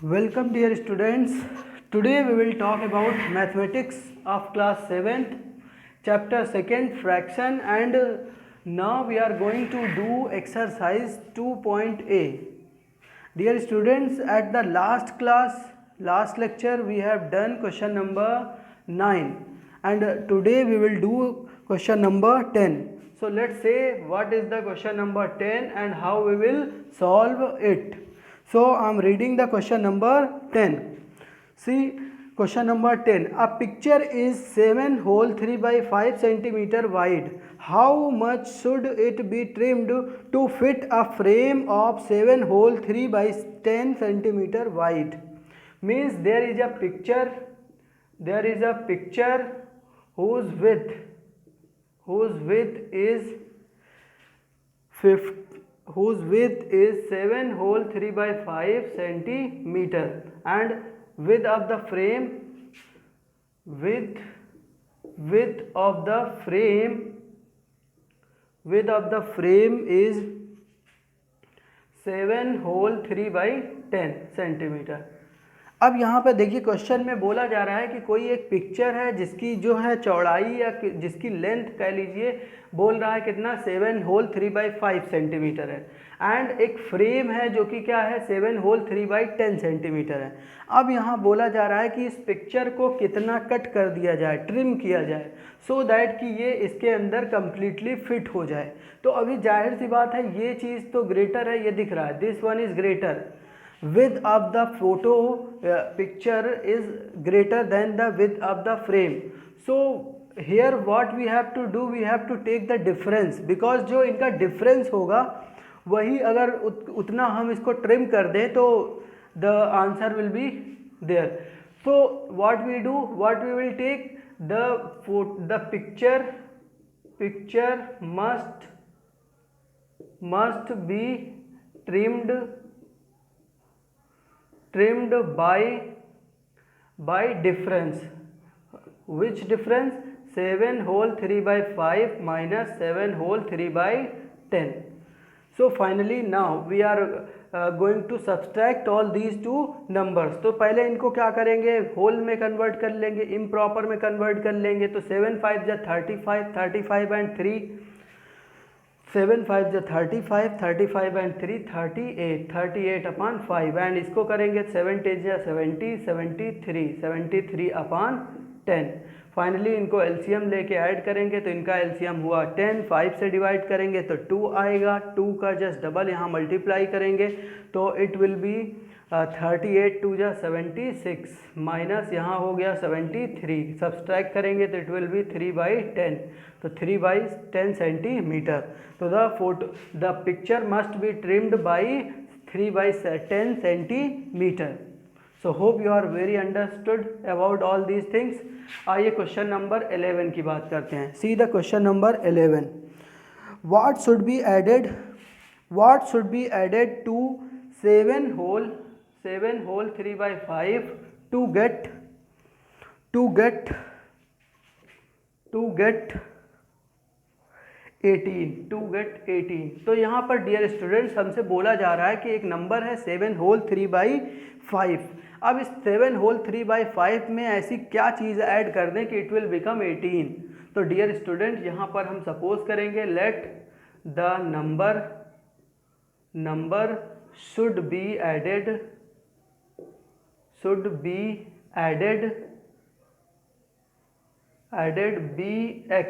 Welcome dear students. Today we will talk about mathematics of class 7th, chapter 2nd fraction, and now we are going to do exercise 2.a. Dear students, at the last lecture we have done question number 9 and today we will do question number 10. So let's say what is the question number 10 and how we will solve it. So I am reading the question number 10. See, question number 10. A picture is 7 whole 3 by 5 centimeter wide. How much should it be trimmed to fit a frame of 7 whole 3 by 10 centimeter wide? Means there is a picture whose width is 7 whole 3 by 5 centimeter and width of the frame is 7 whole 3 by 10 centimetre. अब यहाँ पर देखिए question में बोला जा रहा है कि कोई एक पिक्चर है जिसकी जो है चौड़ाई या जिसकी लेंथ कह लीजिए, बोल रहा है कितना 7 होल 3 बाई 5 सेंटीमीटर है एंड एक फ्रेम है जो कि क्या है 7 होल 3 बाई 10 सेंटीमीटर है. अब यहाँ बोला जा रहा है कि इस पिक्चर को कितना कट कर दिया जाए, ट्रिम किया जाए सो दैट कि ये इसके अंदर कम्प्लीटली फिट हो जाए. तो अभी जाहिर सी बात है ये चीज़ तो ग्रेटर है, ये दिख रहा है, this one is greater. Width of the photo picture is greater than the width of the frame. So here what we have to do, we have to take the difference, because जो इनका difference होगा वही अगर उतना हम इसको trim कर दें तो the answer will be there. So what we do, what we will take, the picture must be trimmed by difference. Which difference? 7 whole 3 by 5 minus 7 whole 3 by 10. So finally now we are going to subtract all these two numbers. तो पहले इनको क्या करेंगे, whole में convert कर लेंगे, improper में convert कर लेंगे. तो 7 5 जा 35, 35 एंड 3, 7 5 जा 35, 35 एंड 3 38, 38 अपान 5 एंड इसको करेंगे 7 10 जा 70, 73, 73 अपान 10. फाइनली इनको एलसीएम लेके ऐड करेंगे तो इनका एलसीएम हुआ 10. 5 से डिवाइड करेंगे तो 2 आएगा, 2 का जस्ट डबल यहाँ मल्टीप्लाई करेंगे तो इट विल बी 38 2 जा 76 माइनस यहाँ हो गया 73. सब्सट्रैक्ट करेंगे तो इट विल बी 3 बाई 10, तो 3 बाई 10 सेंटीमीटर. तो the picture must be trimmed by 3 by 10 centimetre. So hope you are very understood about all these things. आइए क्वेश्चन नंबर 11 की बात करते हैं. See the question number 11. What should be added to 7 whole 3 by 5 to get 18. तो यहाँ पर dear students हमसे बोला जा रहा है कि एक नंबर है 7 whole 3 by 5. अब इस 7 whole 3 by 5 में ऐसी क्या चीज़ ऐड कर दें कि इट विल बिकम 18. तो डियर स्टूडेंट यहाँ पर हम सपोज करेंगे let the number should be added bx.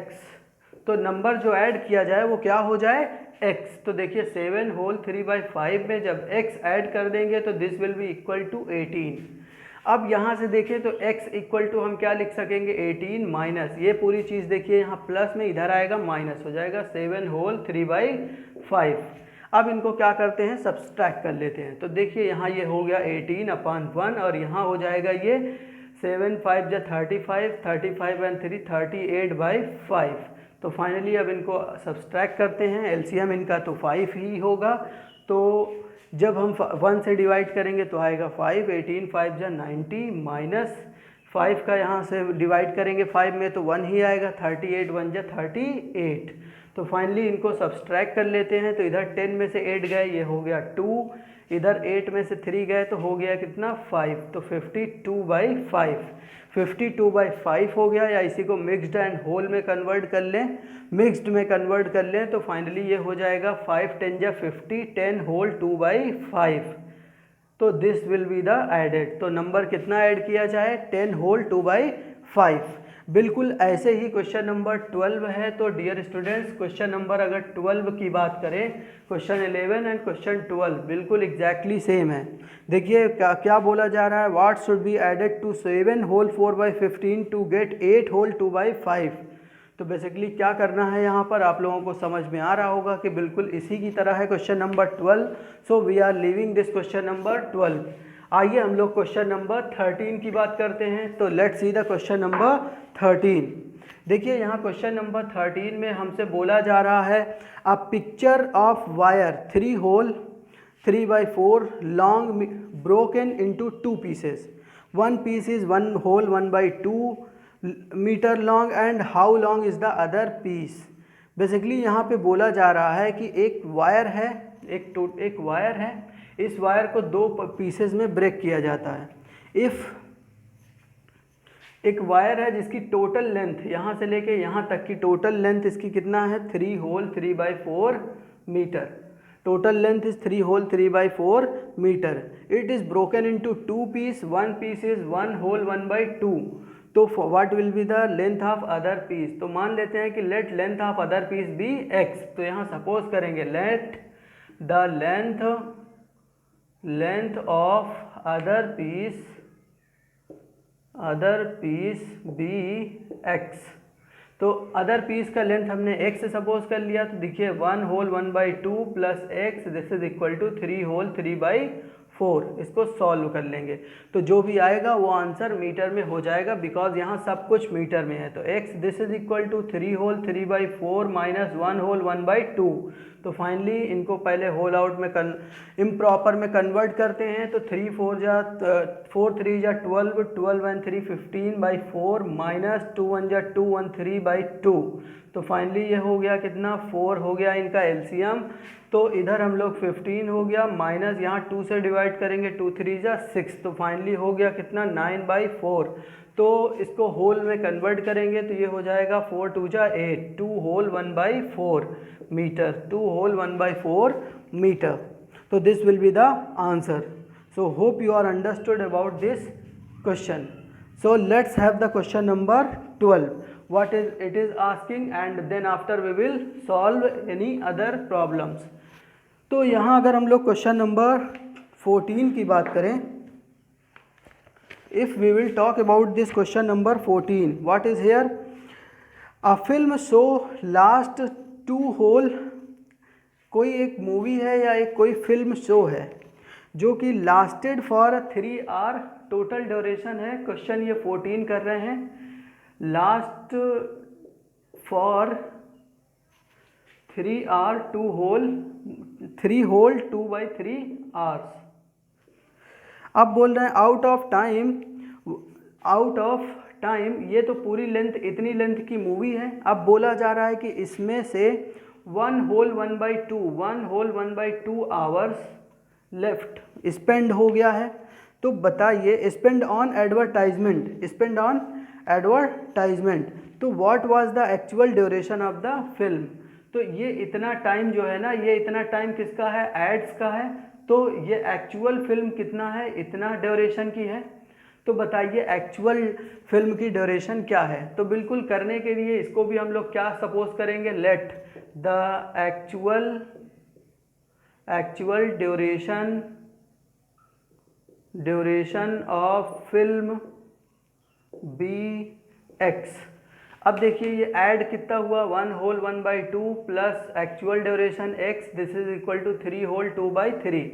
तो नंबर जो ऐड किया जाए वो क्या हो जाए, x. तो देखिए 7 whole 3 by 5 में जब x ऐड कर देंगे तो this will be equal to 18. अब यहाँ से देखिए तो x इक्वल टू हम क्या लिख सकेंगे 18 माइनस ये पूरी चीज़ देखिए यहाँ प्लस में इधर आएगा माइनस हो जाएगा 7 whole 3 by 5. अब इनको क्या करते हैं, सब्सट्रैक्ट कर लेते हैं. तो देखिए यहाँ ये हो गया 18 अपान 1 और यहाँ हो जाएगा ये 7 5 जा 35, 35 एंड 3 38 बाई 5. तो फाइनली अब इनको सब्सट्रैक्ट करते हैं, एलसीएम इनका तो 5 ही होगा. तो जब हम 1 से डिवाइड करेंगे तो आएगा 5, 18 5 जा 90 माइनस 5 का यहाँ से डिवाइड करेंगे 5 में तो 1 ही आएगा, 38 1 जा 38. तो फाइनली इनको सब्सट्रैक्ट कर लेते हैं. तो इधर 10 में से 8 गए, ये हो गया 2. इधर 8 में से 3 गए तो हो गया कितना 5, तो 52/5, 52/5 हो गया। या इसी को मिक्स्ड एंड होल में कन्वर्ट कर लें, मिक्स्ड में कन्वर्ट कर लें तो फाइनली ये हो जाएगा 5 10 जा 50, 10 होल 2/5। तो this will be the added. तो नंबर कितना ऐड किया जाए, 10 होल 2/5। बिल्कुल ऐसे ही क्वेश्चन नंबर 12 है। तो डियर स्टूडेंट्स, क्वेश्चन नंबर अगर 12 की बात करें, क्वेश्चन 11 एंड क्वेश्चन 12 बिल्कुल एग्जैक्टली सेम है। देखिए क्या बोला जा रहा है, what should be added to 7 whole 4/15 to get 8 whole 2/5। तो बेसिकली क्या करना है यहाँ पर, आप लोगों को समझ में आ रहा होगा कि बिल्कुल इसी की तरह है question number 12। So we are leaving this question number 12। आइए हम लोग क्वेश्चन नंबर 13 की बात करते हैं। तो let's see the question number 13। देखिए यहाँ क्वेश्चन नंबर 13 में हमसे बोला जा रहा है a picture of wire 3 whole 3/4 long broken into 2 pieces. One piece is 1 whole 1/2 metre long and how long is the other piece. Basically यहाँ पे बोला जा रहा है कि एक वायर है, एक वायर है, इस वायर को 2 पीसेस में ब्रेक किया जाता है। इफ़ एक वायर है जिसकी टोटल लेंथ यहाँ से लेके यहाँ तक की टोटल लेंथ इसकी कितना है 3 whole 3/4 metre. Total length is 3 whole 3/4 metre. It is broken into 2 piece, one piece is 1 whole 1/2। तो what will be the length of other piece. तो मान लेते हैं कि let length of other piece be x। तो यहाँ suppose करेंगे let the length of other piece be x। तो अदर पीस का लेंथ हमने x से सपोज कर लिया। तो देखिए 1 whole 1/2 plus x this is equal to 3 whole 3/4। इसको सॉल्व कर लेंगे तो जो भी आएगा वो आंसर मीटर में हो जाएगा, बिकॉज यहाँ सब कुछ मीटर में है। तो x this is equal to 3 whole 3/4 minus 1 whole 1/2। तो फाइनली इनको पहले होल आउट में इम्प्रॉपर में कन्वर्ट करते हैं। तो 3 4 जा 4 3 जा 12, 12 एंड 3 15/4 माइनस 2 1 जा 2 1 3/2। तो फाइनली ये हो गया कितना 4 हो गया इनका एलसीएम। तो इधर हम लोग 15 हो गया माइनस यहाँ 2 से डिवाइड करेंगे 2 3 जा 6। तो फाइनली हो गया कितना 9/4। तो इसको होल में कन्वर्ट करेंगे तो ये हो जाएगा 4 2 जा 8, 2 होल 1/4 मीटर, 2 होल 1/4 मीटर। तो this will be the answer. So hope you are understood about this question. So let's have the question number 12. What is it is asking, and then after we will solve any other problems. तो यहाँ अगर हम लोग question number 14 की बात करें, if we will talk about this question number 14, what is here? A film show last 2 whole, कोई एक मूवी है या एक कोई फिल्म शो है जो कि lasted for 3 hour, total duration है। क्वेश्चन ये 14 कर रहे हैं, last for 3 hour 3 whole 2/3 hours. अब बोल रहे हैं आउट ऑफ टाइम, ये तो पूरी लेंथ इतनी लेंथ की मूवी है। अब बोला जा रहा है कि इसमें से 1 होल 1/2 आवर्स लेफ्ट स्पेंड हो गया है। तो बताइए स्पेंड ऑन एडवर्टाइजमेंट, तो what was the actual duration of the film. तो ये इतना टाइम जो है ना, ये इतना टाइम किसका है, एड्स का है। तो ये एक्चुअल फिल्म कितना है, इतना ड्यूरेशन की है। तो बताइए एक्चुअल फिल्म की ड्यूरेशन क्या है। तो बिल्कुल करने के लिए इसको भी हम लोग क्या सपोज करेंगे, let the actual duration of film be x। अब देखिए ये ऐड कितना हुआ 1 whole 1/2 plus actual duration x this is equal to 3 whole 2/3।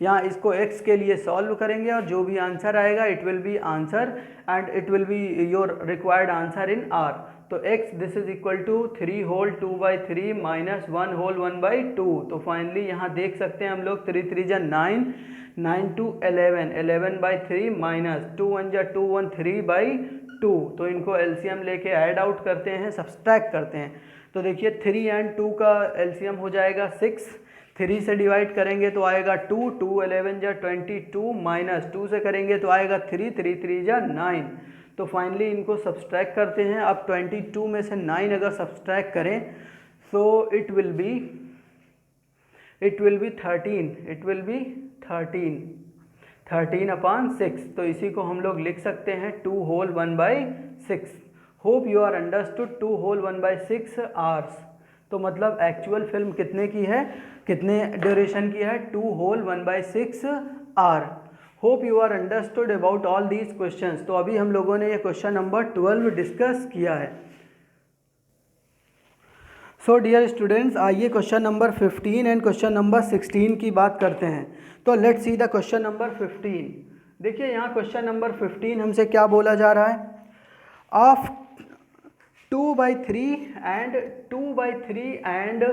यहाँ इसको x के लिए सॉल्व करेंगे और जो भी आंसर आएगा it will be answer and it will be your required answer in r। तो x this is equal to 3 whole 2/3 minus 1 whole 1/2। तो फाइनली यहाँ देख सकते हैं हम लोग 3 3 जा 9, 9 2 11, 11/3 माइनस 2 1 जा 2 1 3/2। तो इनको एलसीएम लेके ऐड आउट करते हैं, सब्सट्रैक्ट करते हैं। तो देखिए 3 एंड 2 का एलसीएम हो जाएगा 6, 3 से डिवाइड करेंगे तो आएगा 2, 2 11 जा 22 माइनस 2 से करेंगे तो आएगा 3, 3 3 जा 9। तो फाइनली इनको सब्सट्रैक्ट करते हैं। अब 22 में से 9 अगर सब्सट्रैक्ट करें तो इट विल बी 13 तो इसी को हम लोग लिख सकते हैं 2 whole 1/6। Hope you are understood 2 whole 1/6 hours. तो मतलब एक्चुअल फिल्म कितने की है, कितने ड्यूरेशन की है, 2 whole 1/6 hour. Hope you are understood about all these questions. तो अभी हम लोगों ने ये क्वेश्चन नंबर 12 डिस्कस किया है। सो डियर स्टूडेंट्स, आइए question number 15 and question number 16 की बात करते हैं। तो let's see the question number 15। देखिए यहाँ क्वेश्चन नंबर 15 हमसे क्या बोला जा रहा है, ऑफ 2/3 एंड 2/3 एंड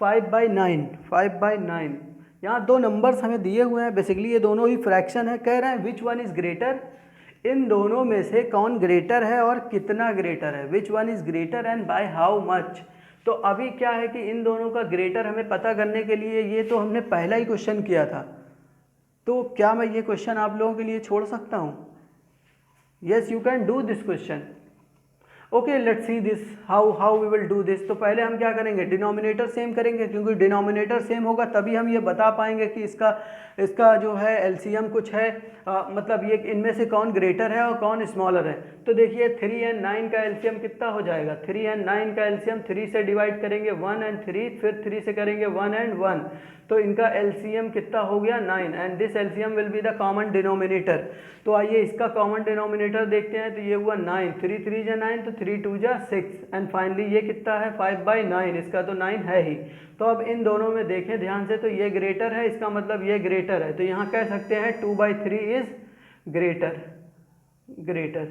5/9 यहाँ दो नंबर्स हमें दिए हुए हैं। बेसिकली ये दोनों ही फ्रैक्शन है। कह रहे हैं विच वन इज़ ग्रेटर, इन दोनों में से कौन ग्रेटर है और कितना ग्रेटर है, which one is greater and by how much. तो अभी क्या है कि इन दोनों का ग्रेटर हमें पता करने के लिए, ये तो हमने पहला ही क्वेश्चन किया था, तो क्या मैं ये क्वेश्चन आप लोगों के लिए छोड़ सकता हूँ? Yes, you can do this question. Okay, let's see this how we will do this. तो पहले हम क्या करेंगे, डिनोमिनेटर सेम करेंगे, क्योंकि डिनोमिनेटर सेम होगा तभी हम ये बता पाएंगे कि इसका जो है एलसीएम कुछ है, मतलब ये इनमें से कौन ग्रेटर है और कौन स्मॉलर है। तो देखिए 3 एंड 9 का एलसीएम कितना हो जाएगा, 3 एंड 9 का एलसीएम 3 से डिवाइड करेंगे 1 एंड 3, फिर 3 से करेंगे 1 एंड 1, तो इनका एलसीएम कितना हो गया 9 and this LCM will be the common denominator. तो आइए इसका कॉमन डिनोमिनेटर देखते हैं। तो ये हुआ 9, 3 3 जा 9, तो 3 2 जा 6 एंड फाइनली ये कितना है 5/9, इसका तो 9 है ही। तो अब इन दोनों में देखें ध्यान से, तो ये ग्रेटर है, इसका मतलब ये ग्रेटर है, तो यहाँ कह सकते हैं 2/3 इज ग्रेटर।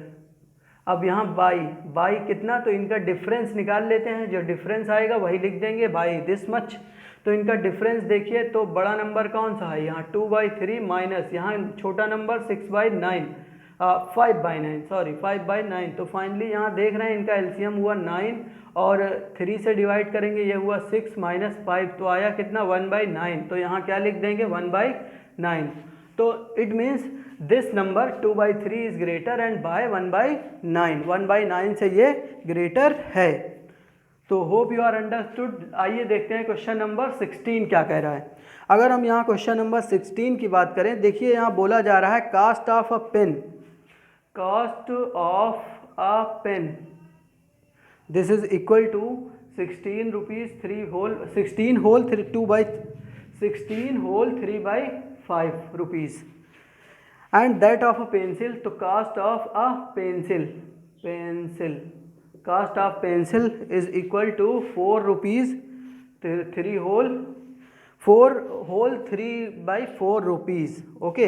अब यहाँ बाई कितना, तो इनका डिफरेंस निकाल लेते हैं, जो डिफरेंस आएगा वही लिख देंगे बाई दिस मच। तो इनका डिफरेंस देखिए, तो बड़ा नंबर कौन सा है यहाँ 2/3 माइनस यहाँ छोटा नंबर 5/9। तो फाइनली यहाँ देख रहे हैं इनका एलसीएम हुआ 9 और 3 से डिवाइड करेंगे, ये हुआ 6 माइनस 5, तो आया कितना 1/9। तो यहाँ क्या लिख देंगे 1/9। तो it means this number 2/3 is greater and by 1/9, 1/9 से ये ग्रेटर है। तो होप यू आर अंडरस्टूड। आइए देखते हैं क्वेश्चन नंबर 16 क्या कह रहा है। अगर हम यहाँ क्वेश्चन नंबर 16 की बात करें, देखिए यहाँ बोला जा रहा है cost of a pen, cost of a pen this is equal to 16 rupees 16 whole 3/5 rupees and that of a pencil. तो cost of a pencil cost of pencil is equal to 4 rupees 3/4 rupees. Okay,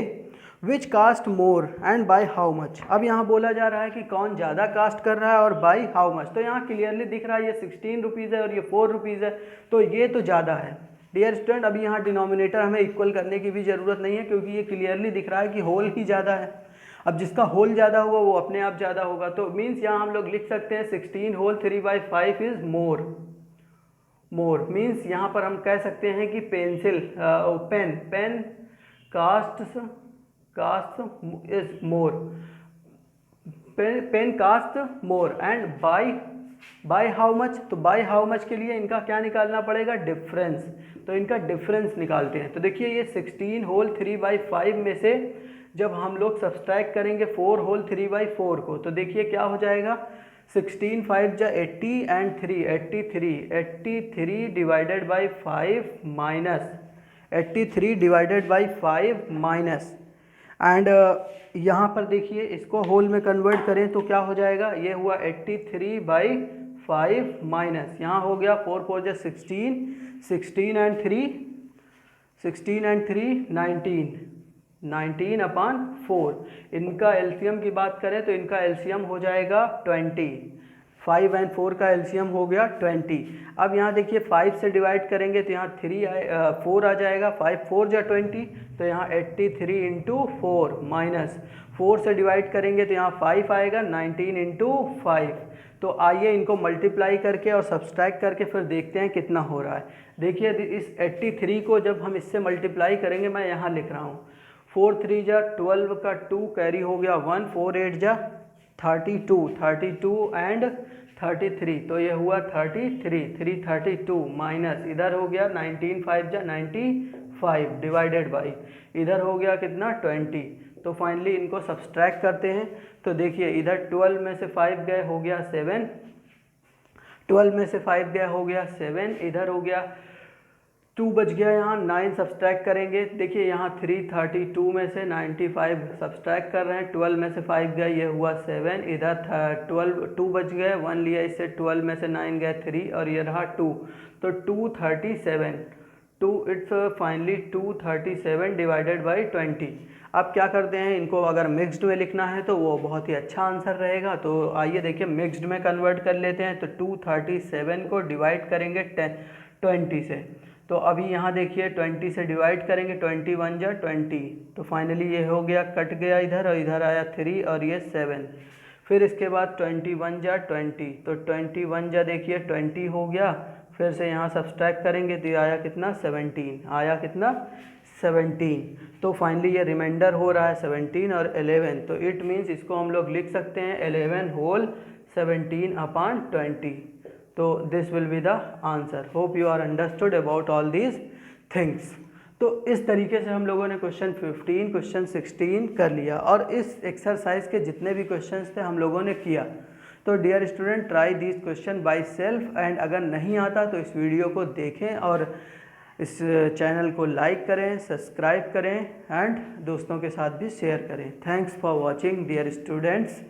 which cost more and by how much. अब यहाँ बोला जा रहा है कि कौन ज़्यादा कास्ट कर रहा है और बाय हाउ मच। तो यहाँ क्लियरली दिख रहा है ये 16 रुपीज़ है और ये 4 रुपीज़ है, तो ये तो ज़्यादा है। डियर स्टूडेंट, अभी यहाँ डिनोमिनेटर हमें इक्वल करने की भी ज़रूरत नहीं है, क्योंकि ये क्लियरली दिख रहा है कि होल ही ज़्यादा है। अब जिसका होल ज़्यादा होगा वो अपने आप ज़्यादा होगा। तो मीन्स यहाँ हम लोग लिख सकते हैं 16 होल 3/5 इज़ मोर मीन्स यहाँ पर हम कह सकते हैं कि pen cost is more, pen cost more and by how much. तो बाय हाउ मच के लिए इनका क्या निकालना पड़ेगा, डिफरेंस। तो इनका डिफरेंस निकालते हैं। तो देखिए ये 16 होल 3/5 में से जब हम लोग सब्सट्रैक्ट करेंगे 4 होल 3/4 को, तो देखिए क्या हो जाएगा 16 5 जा 80 and 3 83 divided by 5 minus 83 divided by 5 minus and यहाँ पर देखिए इसको होल में कन्वर्ट करें तो क्या हो जाएगा, ये हुआ 83/5 माइनस यहाँ हो गया 4 4 जा 16 एंड 3 19/4। इनका एलसीएम की बात करें तो इनका एलसीएम हो जाएगा 20 5 एंड 4 का एलसीएम हो गया 20। अब यहाँ देखिए 5 से डिवाइड करेंगे तो यहाँ 4 आ जाएगा, 5 4 जा 20, तो यहाँ 83 इंटू 4 माइनस 4 से डिवाइड करेंगे तो यहाँ 5 आएगा, 19 इंटू 5। तो आइए इनको मल्टीप्लाई करके और सब्सट्रैक्ट करके फिर देखते हैं कितना हो रहा है। देखिए इस 83 को जब हम इससे मल्टीप्लाई करेंगे, मैं यहाँ लिख रहा हूँ 4 3 जा 12 का 2 कैरी हो गया 1, 4 8 जा 32 एंड 33, तो ये हुआ 332 माइनस इधर हो गया 19 5 जा 95 डिवाइडेड बाई इधर हो गया कितना 20। तो फाइनली इनको सब्सट्रैक्ट करते हैं। तो देखिए इधर 12 में से 5 गए हो गया 7, 12 में से 5 गया हो गया 7, इधर हो गया 2 बच गया, यहाँ 9 सब्सट्रैक्ट करेंगे। देखिए यहाँ 332 में से 95 सब्सट्रैक्ट कर रहे हैं, 12 में से 5 गए ये हुआ 7, इधर 2 बच गए, 1 लिया इससे, 12 में से 9 गए 3 और ये रहा 2, तो 237 इट्स फाइनली 237 डिवाइडेड बाई 20। अब क्या करते हैं, इनको अगर मिक्स्ड में लिखना है तो वो बहुत ही अच्छा आंसर रहेगा। तो आइए देखिए मिक्स्ड में कन्वर्ट कर लेते हैं। तो 237 को डिवाइड करेंगे 20 से, तो अभी यहाँ देखिए 20 से डिवाइड करेंगे, 21 जा 20, तो फाइनली ये हो गया, कट गया इधर और इधर आया 3 और ये 7। फिर इसके बाद 21 जा 20, तो 21 जा देखिए 20 हो गया, फिर से यहाँ सब्सट्रैक्ट करेंगे तो ये आया कितना 17, आया कितना 17। तो फाइनली ये रिमाइंडर हो रहा है 17 और 11, तो इट मीन्स इसको हम लोग लिख सकते हैं 11 होल 17/20। तो this will be the answer. Hope you are understood about all these things. तो इस तरीके से हम लोगों ने क्वेश्चन 15 क्वेश्चन 16 कर लिया और इस एक्सरसाइज के जितने भी क्वेश्चंस थे हम लोगों ने किया। तो dear student try this question by self and अगर नहीं आता तो इस वीडियो को देखें और इस चैनल को लाइक करें, सब्सक्राइब करें एंड दोस्तों के साथ भी शेयर करें। Thanks for watching dear students.